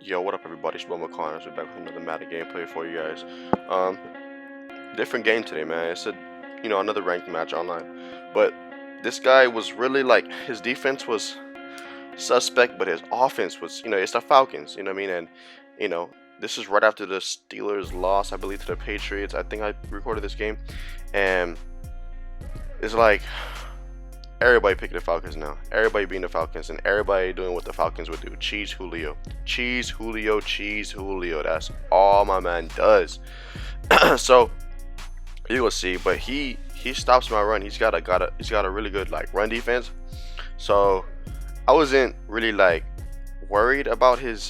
Yo, what up, everybody? It's Will McConnors. We're back with another Madden gameplay for you guys. Um, Different game today, man. It's another ranked match online. But this guy was really like, his defense was suspect, but his offense was, it's the Falcons, you know what I mean? And, you know, this is right after the Steelers lost, I believe, to the Patriots. I think I recorded this game. And it's like, everybody picking the Falcons now. Everybody being the Falcons, and everybody doing what the Falcons would do. Cheese Julio. Cheese Julio, cheese Julio. That's all my man does. So you will see, but he stops my run. He's got a really good like run defense. So I wasn't really like worried about his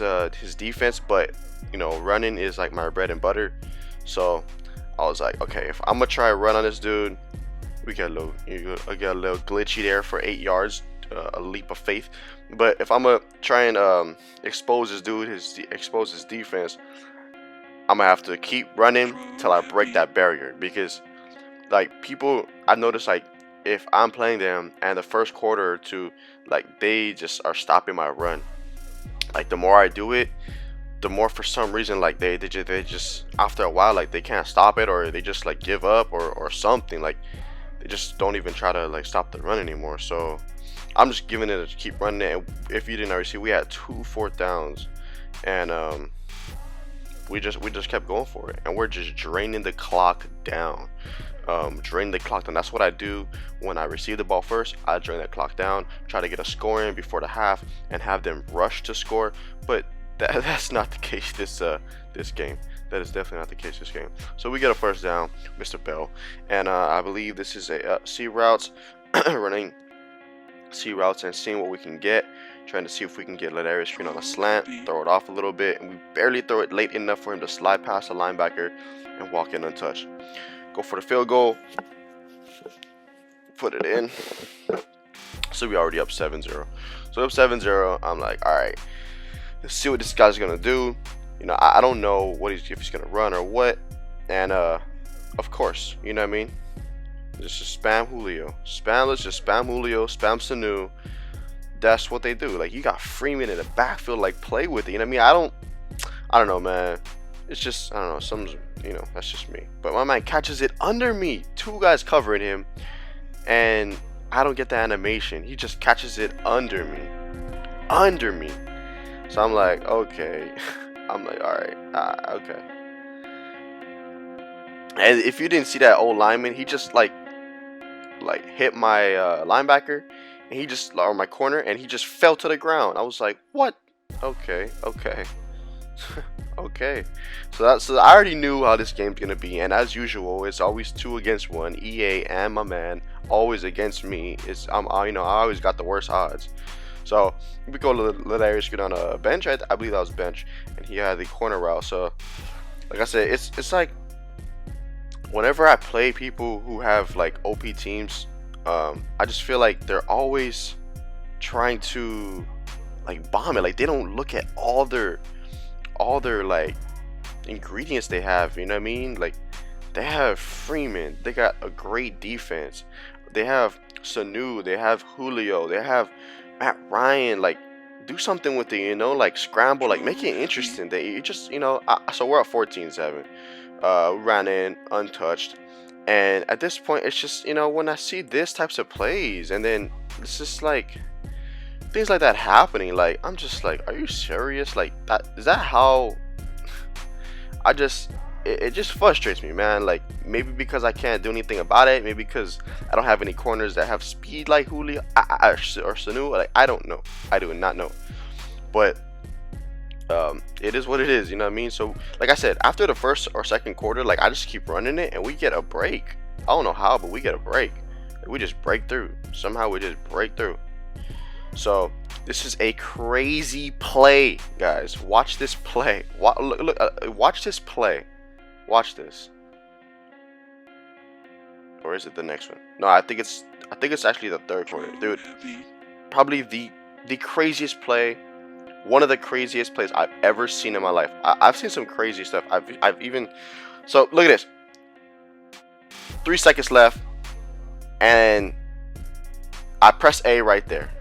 defense, but running is like my bread and butter. So I was like, okay, if I'm gonna try to run on this dude, we get I get a little glitchy there for 8 yards, a leap of faith. But if I'm gonna try and expose this dude, expose his defense, I'm gonna have to keep running till I break that barrier. Because like people, I noticed like if I'm playing them and the first quarter or two, like they just are stopping my run. Like the more I do it, the more for some reason like they just after a while like they can't stop it, or they just like give up or something. Like they just don't even try to like stop the run anymore. So I'm just giving it to keep running it. And if you didn't already see, we had 2 4th downs, and we just kept going for it, and we're just draining the clock down. Drain the clock down. That's what I do when I receive the ball first. I drain that clock down, try to get a score in before the half, and have them rush to score. But that's not the case this game. That is definitely not the case this game. So we get a first down, Mr. Bell, and I believe this is a C routes, running C routes and seeing what we can get. Trying to see if we can get Ladarius screen on a slant, throw it off a little bit, and we barely throw it late enough for him to slide past the linebacker and walk in untouched. Go for the field goal, put it in. So we already up 7-0. So up 7-0, I'm like, all right, let's see what this guy's gonna do. I don't know if he's gonna run or what. And of course, you know what I mean. Just spam Julio, let's just spam Julio, spam Sanu. That's what they do. Like, you got Freeman in the backfield, like, play with it. You know what I mean? I don't know, man. It's just, I don't know. That's just me. But my man catches it under me. 2 guys covering him, and I don't get the animation. He just catches it under me. So I'm like, okay. I'm like, all right, okay. And if you didn't see that old lineman, he just like hit my linebacker, and he just, or my corner, and he just fell to the ground. I was like, what? Okay. Okay. So I already knew how this game's gonna be, and as usual, it's always 2 against 1. EA and my man always against me. I always got the worst odds. So we go to Ladarius get on a bench. I believe that was bench, and he had the corner route. So like I said, it's like whenever I play people who have like OP teams, I just feel like they're always trying to like bomb it. Like they don't look at all their like ingredients they have. You know what I mean? Like they have Freeman, they got a great defense, they have Sanu, they have Julio, they have Matt Ryan. Like, do something with it, like scramble, like make it interesting. You just, so we're at 14-7. We ran in untouched, and at this point, it's just, when I see this types of plays, and then it's just like things like that happening, like I'm just like, are you serious? Like, that is that how? It just frustrates me, man. Like, maybe because I can't do anything about it, maybe because I don't have any corners that have speed like Julio or Sanu. Like, I don't know. I do not know. But it is what it is, you know what I mean? So like I said, after the first or second quarter, like I just keep running it, and we get a break. I don't know how, but we get a break. We just break through. Somehow we just break through. So this is a crazy play, guys. Watch this play. Watch this play. Watch this. Or is it the next one? No, I think it's actually the third quarter, dude. Probably the craziest play. One of the craziest plays I've ever seen in my life. I've seen some crazy stuff. I've even. So look at this. 3 seconds left, and I press A right there.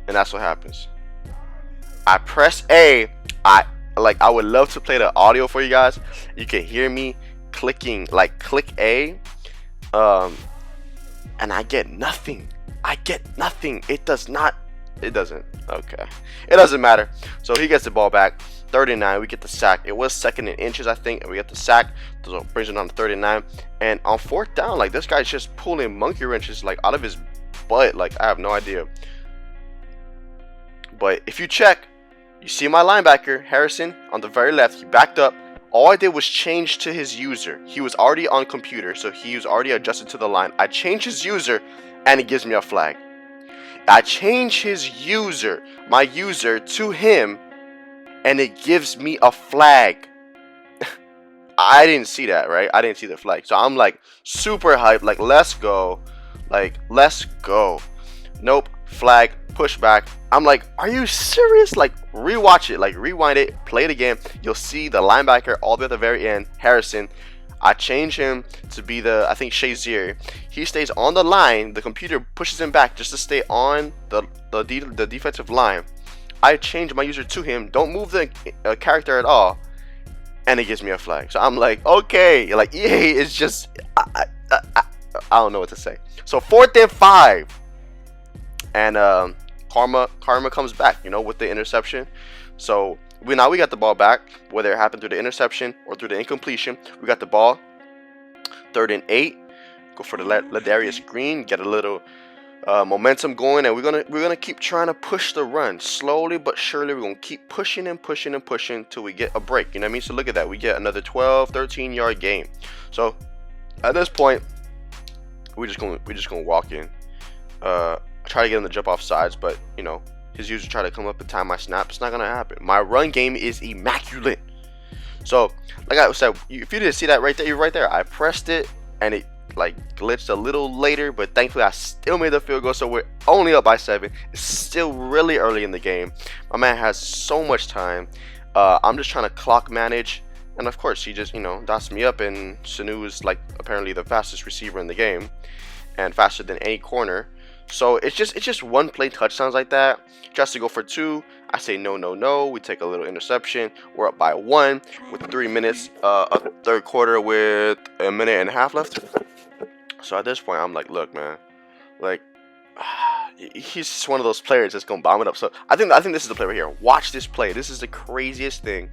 And that's what happens. I press A. I would love to play the audio for you guys. You can hear me clicking, like click A, and I get nothing. I get nothing. It doesn't. Okay. It doesn't matter. So he gets the ball back. 39. We get the sack. It was second in inches, I think, and we get the sack. So brings it on to 39. And on fourth down, like this guy's just pulling monkey wrenches like out of his butt. Like I have no idea. But if you check, you see my linebacker Harrison on the very left. He backed up. All I did was change to his user. He was already on computer, so he was already adjusted to the line. I change his user, and it gives me a flag. I change his user, my user, to him, and it gives me a flag. I didn't see that, right? I didn't see the flag. So I'm like super hyped, like let's go. Like, let's go. Nope, flag, push back. I'm like, are you serious? Like, rewatch it, like rewind it, play it again. You'll see the linebacker all the way at the very end, Harrison. I change him to be the, I think, Shazier. He stays on the line. The computer pushes him back just to stay on the defensive line. I change my user to him. Don't move the character at all. And it gives me a flag. So I'm like, okay. Like, EA is just, I don't know what to say. So 4th and 5. And Karma comes back, you know, with the interception. So we got the ball back, whether it happened through the interception or through the incompletion. We got the ball. 3rd and 8. Go for the Ladarius Green, get a little momentum going, and we're gonna keep trying to push the run slowly but surely. We're gonna keep pushing and pushing and pushing till we get a break. You know what I mean? So look at that. We get another 12-13 yard gain. So at this point, we're just gonna walk in. Try to get him to jump off sides, but you know, his user try to come up and time my snap. It's not gonna happen. My run game is immaculate. So like I said, if you didn't see that right there, you're right there. I pressed it and it like glitched a little later, but thankfully I still made the field goal. So we're only up by 7. It's still really early in the game. My man has so much time. I'm just trying to clock manage, and of course he just, you know, dots me up, and Sanu is like apparently the fastest receiver in the game and faster than any corner. So it's just one play touchdowns like that. Tries to go for 2. I say no, no, no. We take a little interception. We're up by 1 with 3 minutes, a third quarter with a minute and a half left. So at this point, I'm like, look, man, like he's just one of those players that's gonna bomb it up. So I think this is the play right here. Watch this play. This is the craziest thing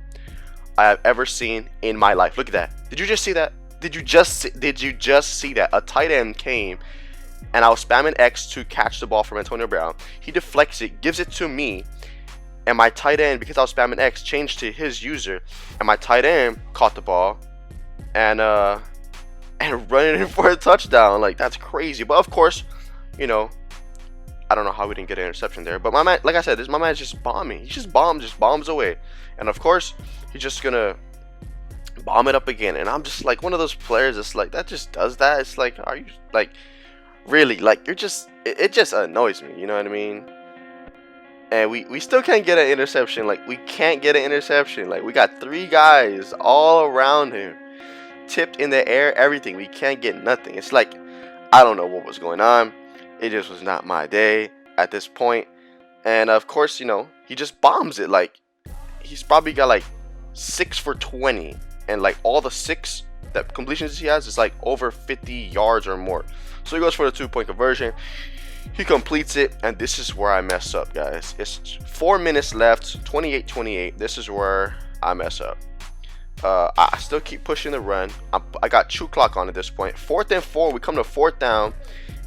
I have ever seen in my life. Look at that. Did you just see that? Did you just see that? A tight end came, and I was spamming X to catch the ball from Antonio Brown. He deflects it, gives it to me, and my tight end, because I was spamming X, changed to his user, and my tight end caught the ball and running in for a touchdown. Like, that's crazy. But of course, you know, I don't know how we didn't get an interception there. But my man, like I said, my man's just bombing. He just bombs away. And of course, he's just gonna bomb it up again. And I'm just like one of those players that's like, that just does that. It's like, are you like really, like, you're just, it just annoys me, you know what I mean? And we still can't get an interception. Like, we can't get an interception. Like, we got 3 guys all around him, tipped in the air, everything. We can't get nothing. It's like, I don't know what was going on. It just was not my day at this point. And of course, you know, he just bombs it. Like, he's probably got like 6 for 20, and like all the 6 that completions he has is like over 50 yards or more. So he goes for the 2-point conversion. He completes it, and this is where I mess up, guys. It's 4 minutes left, 28-28. This is where I mess up. I still keep pushing the run. I got 2 clock on at this point. 4th and 4. We come to 4th down,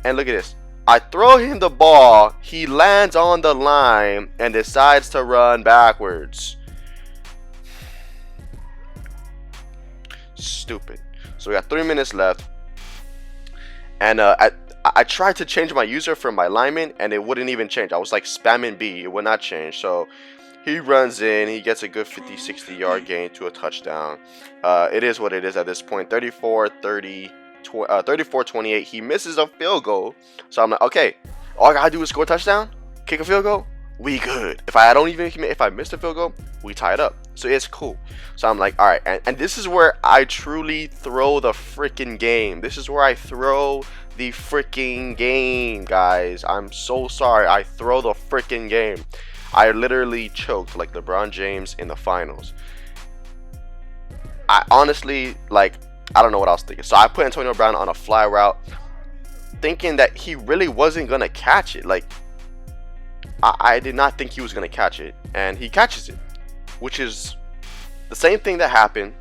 and look at this. I throw him the ball. He lands on the line and decides to run backwards. Stupid. So we got 3 minutes left, and I tried to change my user for my lineman, and it wouldn't even change. I was like spamming B. It would not change. So he runs in. He gets a good 50-60 yard gain to a touchdown. It is what it is at this point. 34-28. He misses a field goal. So I'm like, okay, all I gotta do is score a touchdown, kick a field goal, we good. If I missed a field goal, we tie it up. So it's cool. So I'm like, all right, and this is where I truly throw the freaking game. This is where I throw the freaking game, guys. I'm so sorry. I throw the freaking game. I literally choked like LeBron James in the finals. I honestly, like, I don't know what I was thinking. So I put Antonio Brown on a fly route, thinking that he really wasn't going to catch it. Like, I did not think he was going to catch it. And he catches it, which is the same thing that happened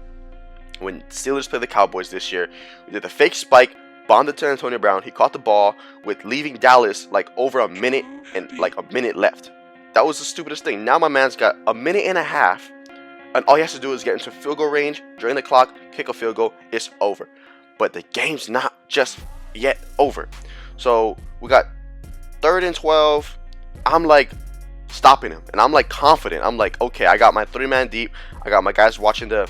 when Steelers played the Cowboys this year. We did the fake spike, bombed it to Antonio Brown. He caught the ball with leaving Dallas like over a minute and like a minute left. That was the stupidest thing. Now my man's got a minute and a half, and all he has to do is get into field goal range, drain the clock, kick a field goal, it's over. But the game's not just yet over. So we got 3rd and 12. I'm like stopping him, and I'm like confident. I'm like, okay, I got my 3-man deep. I got my guys watching the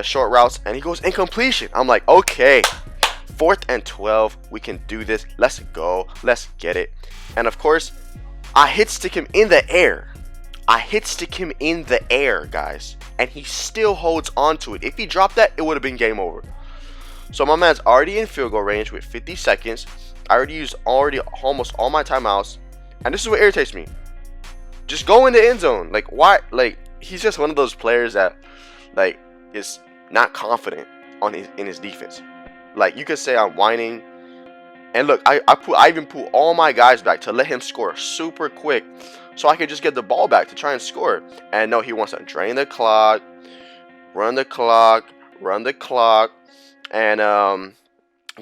short routes, and he goes incompletion. I'm like, okay, 4th and 12. We can do this. Let's go. Let's get it. And of course, I hit stick him in the air. I hit stick him in the air, guys, and he still holds on to it. If he dropped that, it would have been game over. So my man's already in field goal range with 50 seconds. I already used almost all my timeouts, and this is what irritates me. Just go in the end zone. Like, why? Like, he's just one of those players that, like, is not confident in his defense. Like, you could say I'm whining. And look, I even pull all my guys back to let him score super quick, so I could just get the ball back to try and score. And no, he wants to drain the clock, run the clock, and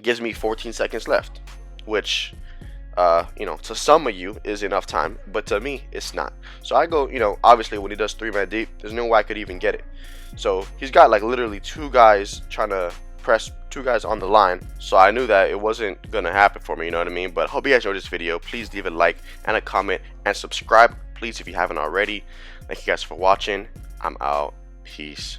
gives me 14 seconds left, which, you know, to some of you is enough time, but to me, it's not. So I go, you know, obviously when he does 3-man deep, there's no way I could even get it. So he's got like literally 2 guys trying to press 2 guys on the line, so I knew that it wasn't gonna happen for me, you know what I mean? But hope you guys enjoyed this video. Please leave a like and a comment and subscribe, please, if you haven't already. Thank you guys for watching. I'm out. Peace.